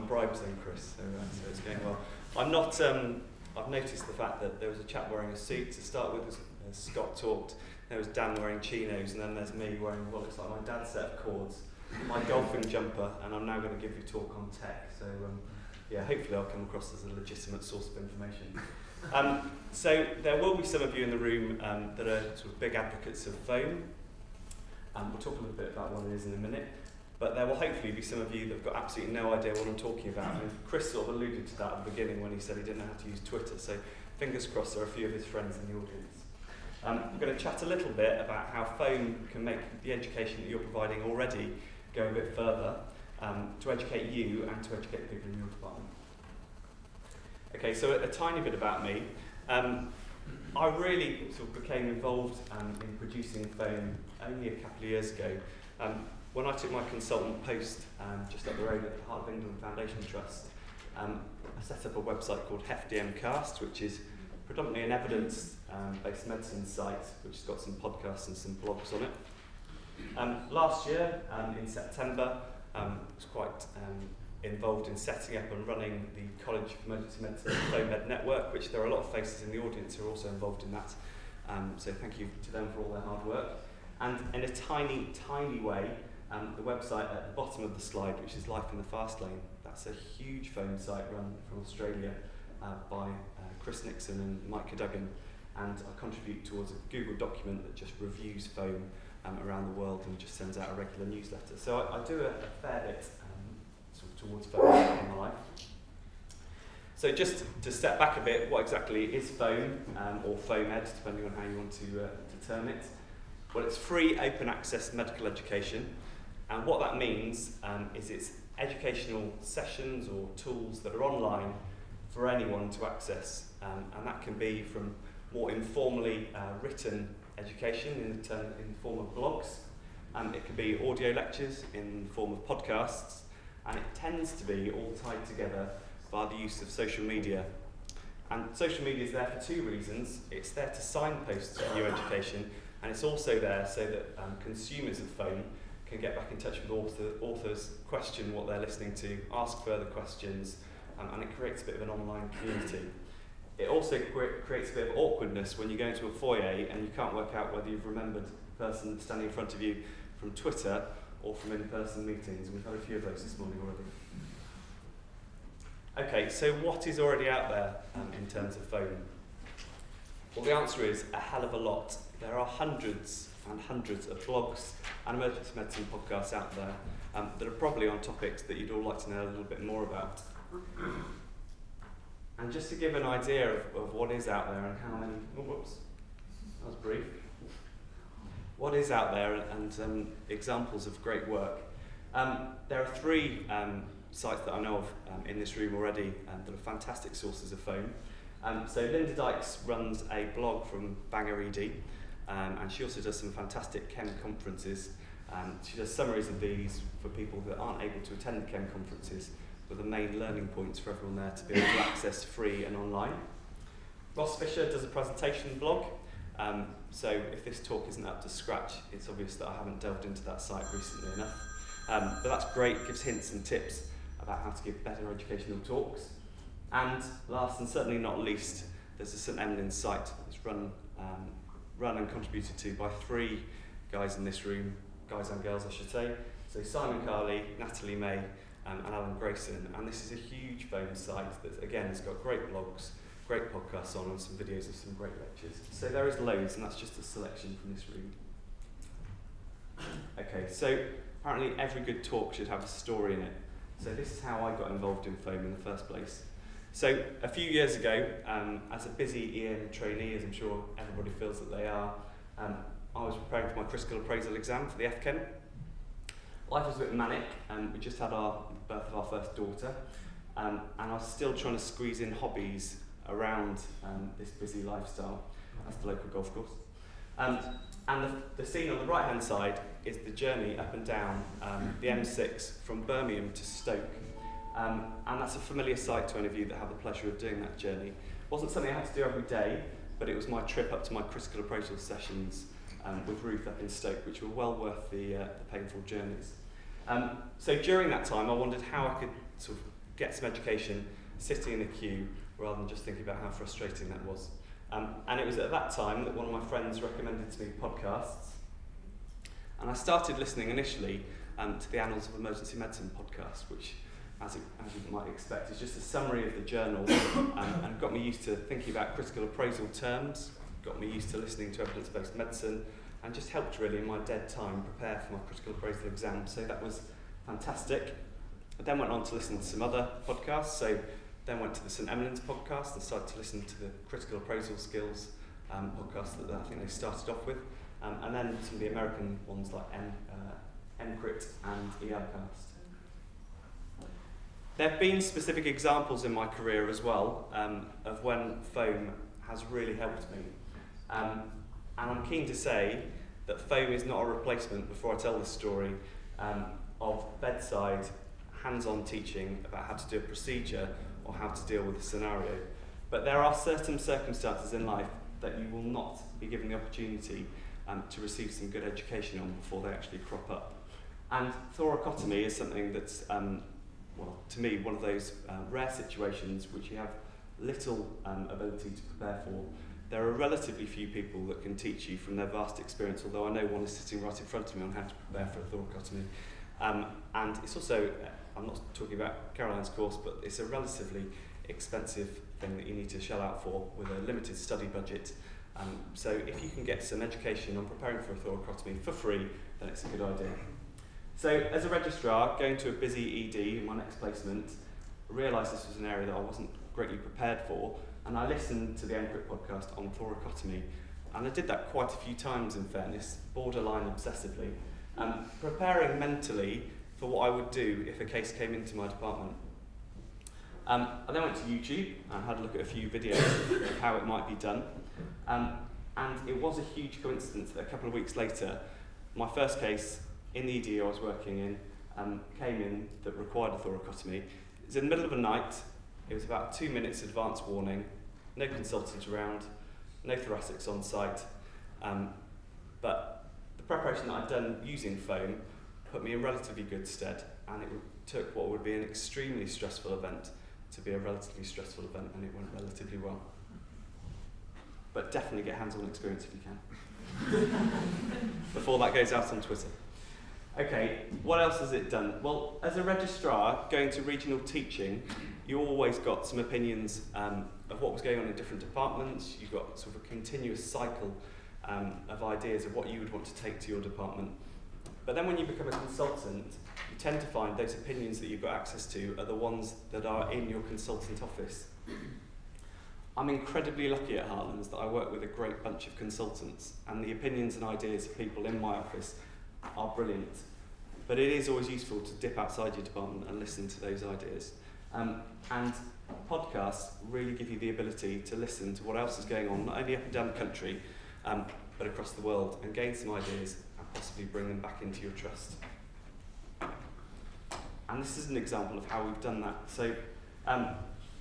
on bribes then, Chris, so it's going well. I'm not, I've noticed the fact that there was a chap wearing a suit to start with as Scott talked. There was Dan wearing chinos, and then there's me wearing what looks like my dad's set of cords, my golfing jumper, and I'm now going to give you a talk on tech. So yeah, hopefully I'll come across as a legitimate source of information. So there will be some of you in the room that are sort of big advocates of foam. We'll talk a little bit about what it is in a minute. But there will hopefully be some of you that have got absolutely no idea what I'm talking about. And Chris sort of alluded to that at the beginning when he said he didn't know how to use Twitter. So fingers crossed there are a few of his friends in the audience. We're going to chat a little bit about how foam can make the education that you're providing already go a bit further to educate you and to educate the people in your department. Okay, so a tiny bit about me. I really sort of became involved in producing foam only a couple of years ago. When I took my consultant post just up the road at the Heart of England Foundation Trust, I set up a website called HFDMcast, which is predominantly an evidence-based medicine site, which has got some podcasts and some blogs on it. Last year, in September, I was quite involved in setting up and running the College of Emergency Medicine Foam Med Network, which there are a lot of faces in the audience who are also involved in that. So thank you to them for all their hard work. And in a tiny, tiny way, the website at the bottom of the slide, which is Life in the Fast Lane, that's a huge foam site run from Australia by Chris Nixon and Mike Cadogan, and I contribute towards a Google document that just reviews foam around the world and just sends out a regular newsletter. So I do a fair bit sort of towards foam in my life. So just to step back a bit, what exactly is foam, or foam ed, depending on how you want to term it? Well, it's free open access medical education. And what that means is it's educational sessions or tools that are online for anyone to access. And that can be from more informally written education in the form of blogs. It can be audio lectures in the form of podcasts. And it tends to be all tied together by the use of social media. And social media is there for two reasons. It's there to signpost new education, and it's also there so that consumers of foam can get back in touch with authors, question what they're listening to, ask further questions, and it creates a bit of an online community. It also creates a bit of awkwardness when you go into a foyer and you can't work out whether you've remembered the person standing in front of you from Twitter or from in-person meetings. We've had a few of those this morning already. Okay, so what is already out there in terms of foam? Well, the answer is a hell of a lot. There are hundreds and hundreds of blogs and emergency medicine podcasts out there that are probably on topics that you'd all like to know a little bit more about. And just to give an idea of what is out there and how many... Oh, whoops. That was brief. What is out there and examples of great work. There are three sites that I know of in this room already that are fantastic sources of foam. So Linda Dykes runs a blog from Bangor ED, and she also does some fantastic chem conferences. She does summaries of these for people that aren't able to attend the chem conferences, with the main learning points for everyone there to be able to access free and online. Ross Fisher does a presentation blog. So if this talk isn't up to scratch, it's obvious that I haven't delved into that site recently enough. But that's great, it gives hints and tips about how to give better educational talks. And last and certainly not least, there's a St Emlyn's site that's run and contributed to by three guys in this room, guys and girls I should say. So Simon Carley, Natalie May, and Alan Grayson. And this is a huge foam site that again has got great blogs, great podcasts on, and some videos of some great lectures. So there is loads, and that's just a selection from this room. Okay, so apparently every good talk should have a story in it. So this is how I got involved in foam in the first place. So a few years ago, as a busy EM trainee, as I'm sure everybody feels that they are, I was preparing for my critical appraisal exam for the FChem. Life was a bit manic, and we just had our birth of our first daughter, and I was still trying to squeeze in hobbies around this busy lifestyle. That's the local golf course. And the scene on the right-hand side is the journey up and down the M6 from Birmingham to Stoke. And that's a familiar sight to any of you that have the pleasure of doing that journey. It wasn't something I had to do every day, but it was my trip up to my critical appraisal sessions with Ruth up in Stoke, which were well worth the painful journeys. So during that time, I wondered how I could sort of get some education sitting in a queue rather than just thinking about how frustrating that was. And it was at that time that one of my friends recommended to me podcasts. And I started listening initially to the Annals of Emergency Medicine podcast, which, as you might expect, is just a summary of the journal and got me used to thinking about critical appraisal terms, got me used to listening to evidence-based medicine, and just helped really in my dead time prepare for my critical appraisal exam. So that was fantastic. I then went on to listen to some other podcasts. So then went to the St Eminence podcast and started to listen to the critical appraisal skills podcast that I think they started off with. And then some of the American ones like EMEC and EMCast. There have been specific examples in my career as well of when foam has really helped me. And I'm keen to say that foam is not a replacement, before I tell this story, of bedside, hands-on teaching about how to do a procedure or how to deal with a scenario. But there are certain circumstances in life that you will not be given the opportunity to receive some good education on before they actually crop up. And thoracotomy is something that's, well, to me, one of those rare situations which you have little ability to prepare for. There are relatively few people that can teach you from their vast experience, although I know one is sitting right in front of me on how to prepare for a thoracotomy. And it's also, I'm not talking about Caroline's course, but it's a relatively expensive thing that you need to shell out for with a limited study budget. So if you can get some education on preparing for a thoracotomy for free, then it's a good idea. So as a registrar, going to a busy ED in my next placement, I realised this was an area that I wasn't greatly prepared for, and I listened to the EMEC podcast on thoracotomy, and I did that quite a few times in fairness, borderline obsessively, preparing mentally for what I would do if a case came into my department. I then went to YouTube and had a look at a few videos of how it might be done, and it was a huge coincidence that a couple of weeks later, my first case in the ED I was working in came in that required a thoracotomy. It was in the middle of the night. It was about 2 minutes advance warning, no consultant around, no thoracics on site, but the preparation that I'd done using foam put me in relatively good stead, and it took what would be an extremely stressful event to be a relatively stressful event, and it went relatively well. But definitely get hands-on experience if you can, before that goes out on Twitter. Okay, what else has it done? Well, as a registrar, going to regional teaching, you always got some opinions of what was going on in different departments. You've got sort of a continuous cycle of ideas of what you would want to take to your department. But then when you become a consultant, you tend to find those opinions that you've got access to are the ones that are in your consultant office. I'm incredibly lucky at Heartlands that I work with a great bunch of consultants, and the opinions and ideas of people in my office are brilliant. But it is always useful to dip outside your department and listen to those ideas. And podcasts really give you the ability to listen to what else is going on, not only up and down the country, but across the world, and gain some ideas and possibly bring them back into your trust. And this is an example of how we've done that. So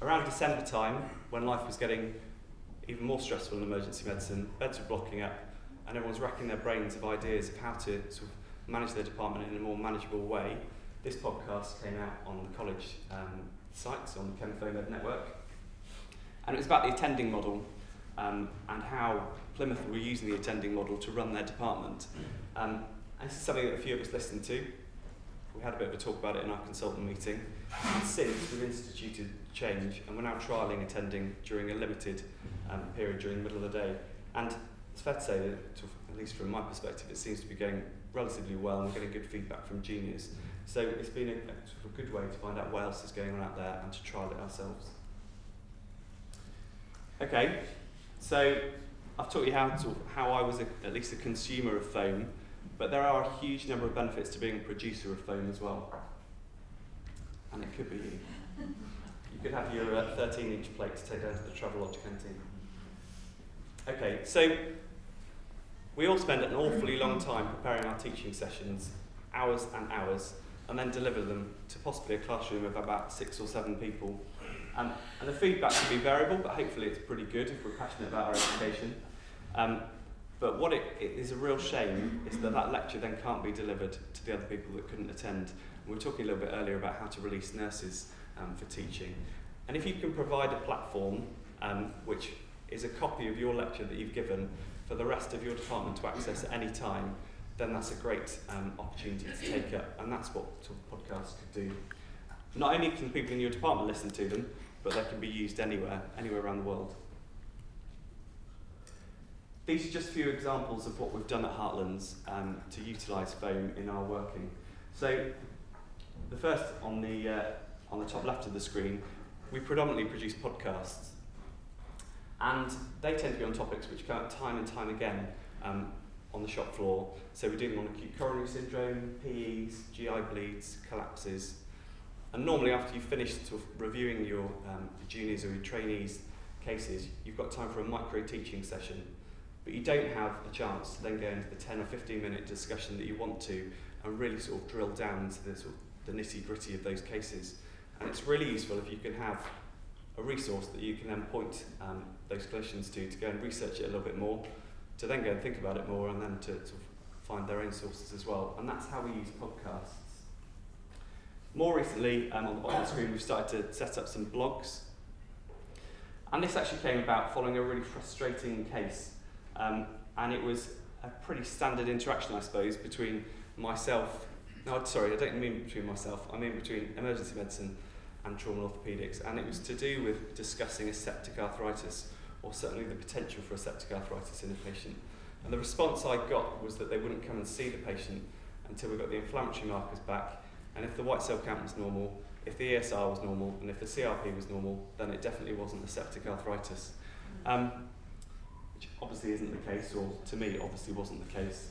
around December time, when life was getting even more stressful in emergency medicine, beds were blocking up, and everyone's racking their brains of ideas of how to sort of manage their department in a more manageable way. This podcast came out on the college sites, on the ChemFoAmed network, and it was about the attending model and how Plymouth were using the attending model to run their department. And this is something that a few of us listened to. We had a bit of a talk about it in our consultant meeting, and since we've instituted change, and we're now trialling attending during a limited period during the middle of the day. And it's fair to say that, at least from my perspective, it seems to be going relatively well, and we're getting good feedback from juniors. So it's been a sort of good way to find out what else is going on out there and to trial it ourselves. Okay, so I've taught you how I was at least a consumer of foam, but there are a huge number of benefits to being a producer of foam as well. And it could be you. You could have your 13-inch plate to take down to the Travelodge canteen. Okay, so we all spend an awfully long time preparing our teaching sessions, hours and hours, and then deliver them to possibly a classroom of about 6 or 7 people. And the feedback can be variable, but hopefully it's pretty good if we're passionate about our education. But what it is a real shame is that lecture then can't be delivered to the other people that couldn't attend. And we were talking a little bit earlier about how to release nurses for teaching. And if you can provide a platform which is a copy of your lecture that you've given for the rest of your department to access at any time, then that's a great opportunity to take up, and that's what sort of podcasts could do. Not only can people in your department listen to them, but they can be used anywhere around the world. These are just a few examples of what we've done at Heartlands to utilise foam in our working. So the first on the top left of the screen, we predominantly produce podcasts, and they tend to be on topics which come up time and time again on the shop floor. So we're doing on acute coronary syndrome, PEs, GI bleeds, collapses. And normally after you've finished sort of reviewing your juniors or your trainees' cases, you've got time for a micro teaching session. But you don't have a chance to then go into the 10 or 15 minute discussion that you want to and really sort of drill down into the nitty gritty of those cases. And it's really useful if you can have a resource that you can then point those clinicians to go and research it a little bit more, to then go and think about it more, and then to sort of find their own sources as well. And that's how we use podcasts. More recently, on the bottom of the screen, we've started to set up some blogs. And this actually came about following a really frustrating case. And it was a pretty standard interaction, I suppose, between myself. No, sorry, I don't mean between myself. I mean between emergency medicine and trauma orthopaedics. And it was to do with discussing a septic arthritis, or certainly the potential for a septic arthritis in a patient. And the response I got was that they wouldn't come and see the patient until we got the inflammatory markers back. And if the white cell count was normal, if the ESR was normal, and if the CRP was normal, then it definitely wasn't a septic arthritis. Which obviously isn't the case, or to me obviously wasn't the case.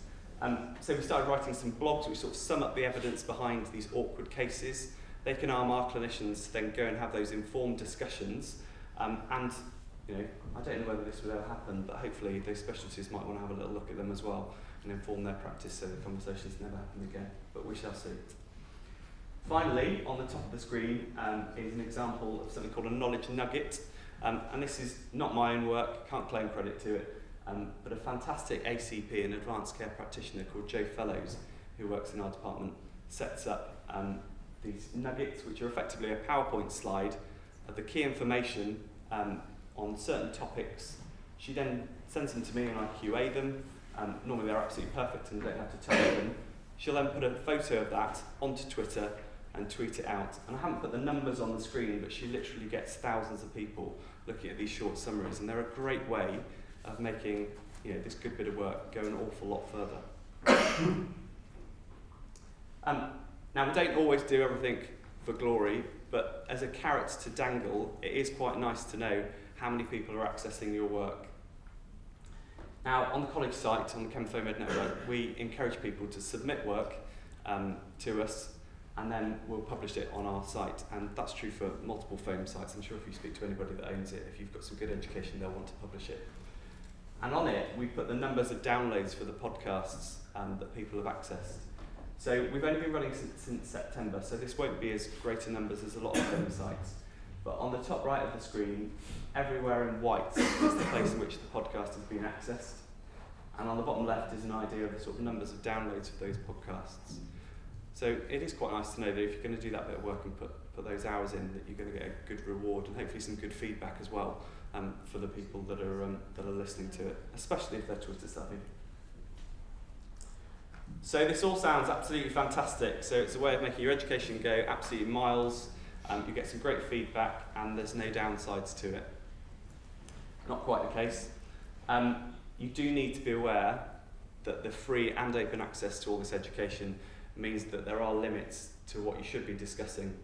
So we started writing some blogs which sort of sum up the evidence behind these awkward cases. They can arm our clinicians to then go and have those informed discussions. And you know, I don't know whether this would ever happen, but hopefully those specialties might want to have a little look at them as well and inform their practice so the conversations never happen again. But we shall see. Finally, on the top of the screen is an example of something called a knowledge nugget. And this is not my own work, can't claim credit to it, but a fantastic ACP, an advanced care practitioner called Joe Fellows, who works in our department, sets up these nuggets, which are effectively a PowerPoint slide of the key information on certain topics. She then sends them to me and I QA them. Normally they're absolutely perfect and I don't have to tell them. She'll then put a photo of that onto Twitter and tweet it out. And I haven't put the numbers on the screen, but she literally gets thousands of people looking at these short summaries, and they're a great way of making this good bit of work go an awful lot further. Now, we don't always do everything for glory, but as a carrot to dangle, it is quite nice to know how many people are accessing your work. Now, on the college site, on the ChemFoAmed network, we encourage people to submit work to us, and then we'll publish it on our site. And that's true for multiple foam sites. I'm sure if you speak to anybody that owns it, if you've got some good education, they'll want to publish it. And on it, we put the numbers of downloads for the podcasts that people have accessed. So we've only been running since September, so this won't be as great a numbers as a lot of foam sites. But on the top right of the screen, everywhere in white is the place in which the podcast has been accessed. And on the bottom left is an idea of the sort of numbers of downloads for those podcasts. So it is quite nice to know that if you're going to do that bit of work and put those hours in, that you're going to get a good reward and hopefully some good feedback as well for the people that are listening to it, especially if they're Twitter savvy. So this all sounds absolutely fantastic. So it's a way of making your education go absolutely miles. You get some great feedback and there's no downsides to it. Not quite the case. You do need to be aware that the free and open access to all this education means that there are limits to what you should be discussing.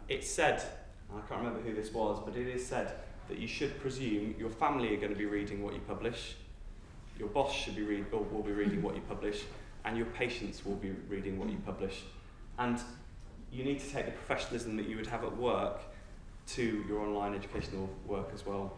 It's said, and I can't remember who this was, but it is said that you should presume your family are going to be reading what you publish, your boss should be will be reading what you publish, and your patients will be reading what you publish. And you need to take the professionalism that you would have at work to your online educational work as well.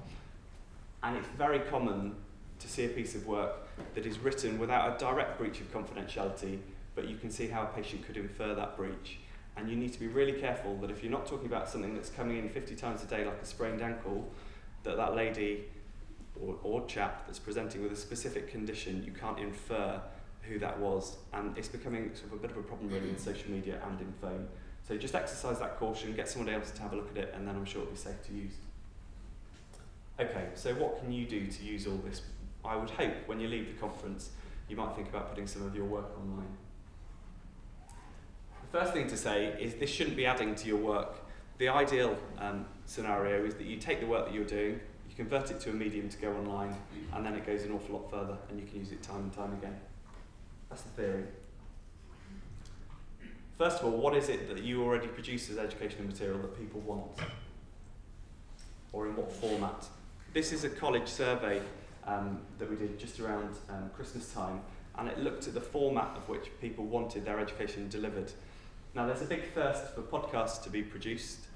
And it's very common to see a piece of work that is written without a direct breach of confidentiality, but you can see how a patient could infer that breach. And you need to be really careful that if you're not talking about something that's coming in 50 times a day like a sprained ankle, that lady or chap that's presenting with a specific condition, you can't infer who that was. And it's becoming sort of a bit of a problem really in social media and in phone. So just exercise that caution, get somebody else to have a look at it, and then I'm sure it'll be safe to use. Okay, so what can you do to use all this? I would hope when you leave the conference, you might think about putting some of your work online. The first thing to say is this shouldn't be adding to your work. The ideal scenario is that you take the work that you're doing, you convert it to a medium to go online, and then it goes an awful lot further, and you can use it time and time again. That's the theory. First of all, what is it that you already produce as educational material that people want? Or in what format? This is a college survey that we did just around Christmas time, and it looked at the format of which people wanted their education delivered. Now there's a big thirst for podcasts to be produced,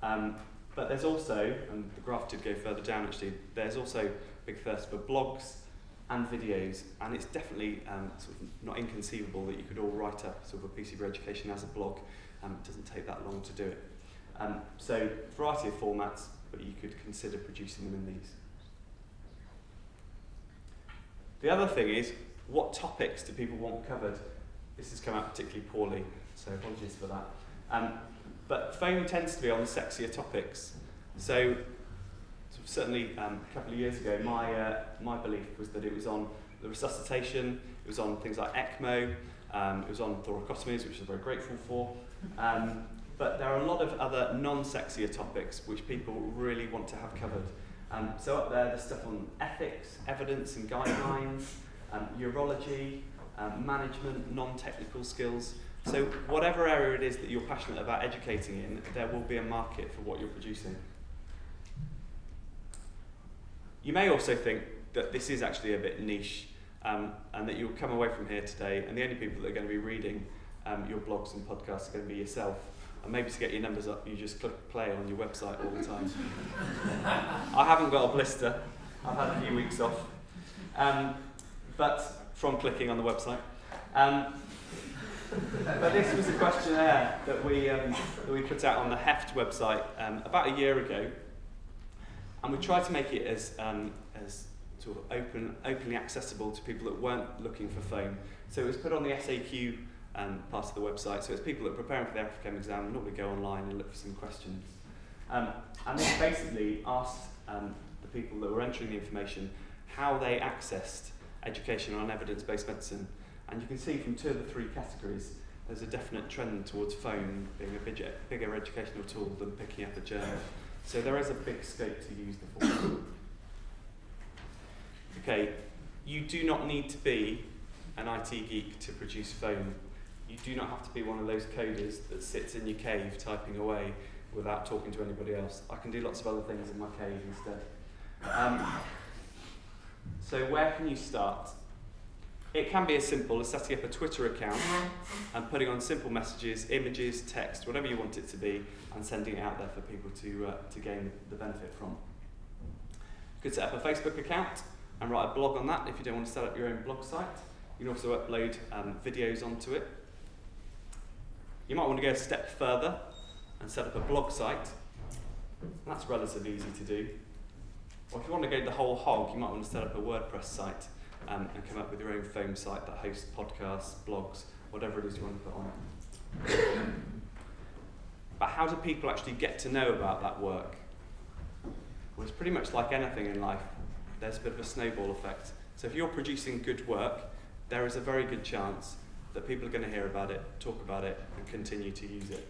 but there's also, and the graph did go further down actually, there's also a big thirst for blogs and videos, and it's definitely sort of not inconceivable that you could all write up sort of a piece of your education as a blog. It doesn't take that long to do it. So a variety of formats, but you could consider producing them in these. The other thing is, what topics do people want covered? This has come out particularly poorly, so apologies for that. But phone tends to be on the sexier topics. So certainly a couple of years ago, my belief was that it was on the resuscitation, it was on things like ECMO, it was on thoracotomies, which I'm very grateful for. But there are a lot of other non-sexier topics which people really want to have covered. So up there, there's stuff on ethics, evidence and guidelines, urology, management, non-technical skills. So whatever area it is that you're passionate about educating in, there will be a market for what you're producing. You may also think that this is actually a bit niche, and that you'll come away from here today and the only people that are going to be reading your blogs and podcasts are going to be yourself. And maybe to get your numbers up, you just click play on your website all the time. I haven't got a blister. I've had a few weeks off. But from clicking on the website. But this was a questionnaire that we put out on the Heft website about a year ago. And we tried to make it as sort of openly accessible to people that weren't looking for phone. So it was put on the SAQ part of the website. So it's people that are preparing for the AFCM exam normally go online and look for some questions. And they basically asked the people that were entering the information how they accessed education on evidence-based medicine. And you can see from 2 of the 3 categories, there's a definite trend towards phone being a bigger educational tool than picking up a journal. So there is a big scope to use the format. Okay, you do not need to be an IT geek to produce phone. You do not have to be one of those coders that sits in your cave typing away without talking to anybody else. I can do lots of other things in my cave instead. So where can you start? It can be as simple as setting up a Twitter account and putting on simple messages, images, text, whatever you want it to be, and sending it out there for people to gain the benefit from. You could set up a Facebook account and write a blog on that if you don't want to set up your own blog site. You can also upload videos onto it. You might want to go a step further and set up a blog site. That's relatively easy to do. Or if you want to go the whole hog, you might want to set up a WordPress site and come up with your own foam site that hosts podcasts, blogs, whatever it is you want to put on it. But how do people actually get to know about that work? Well, it's pretty much like anything in life. There's a bit of a snowball effect. So if you're producing good work, there is a very good chance that people are going to hear about it, talk about it, and continue to use it.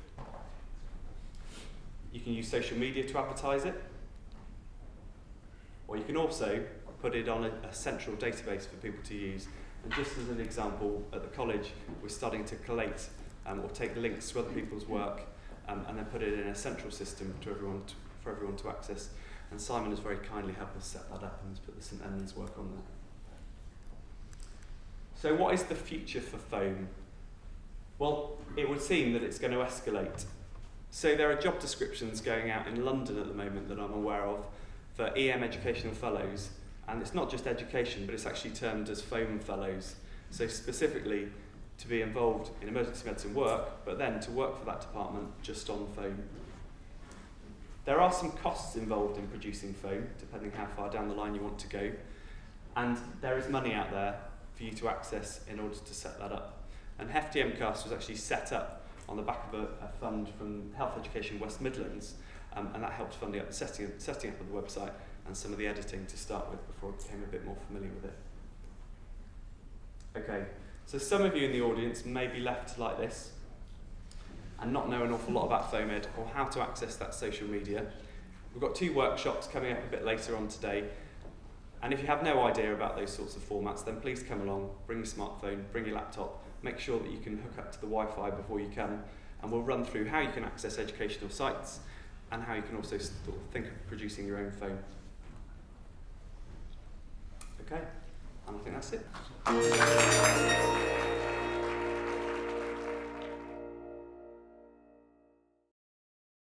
You can use social media to advertise it, or you can also put it on a central database for people to use. And just as an example, at the college, we're starting to collate or take links to other people's work and then put it in a central system for everyone to access. And Simon has very kindly helped us set that up and has put the St Edmunds work on there. So what is the future for foam? Well, it would seem that it's going to escalate. So there are job descriptions going out in London at the moment that I'm aware of for EM educational fellows. And it's not just education, but it's actually termed as foam fellows. So specifically to be involved in emergency medicine work, but then to work for that department just on foam. There are some costs involved in producing foam, depending how far down the line you want to go. And there is money out there for you to access in order to set that up. And Hefty MCAST was actually set up on the back of a fund from Health Education West Midlands, and that helped funding up the setting up of the website and some of the editing to start with before I became a bit more familiar with it. Okay, so some of you in the audience may be left like this and not know an awful lot about FOAMed or how to access that social media. We've got 2 workshops coming up a bit later on today, and if you have no idea about those sorts of formats, then please come along, bring your smartphone, bring your laptop, make sure that you can hook up to the Wi-Fi before you come, and we'll run through how you can access educational sites and how you can also sort of think of producing your own phone. Okay, and I think that's it.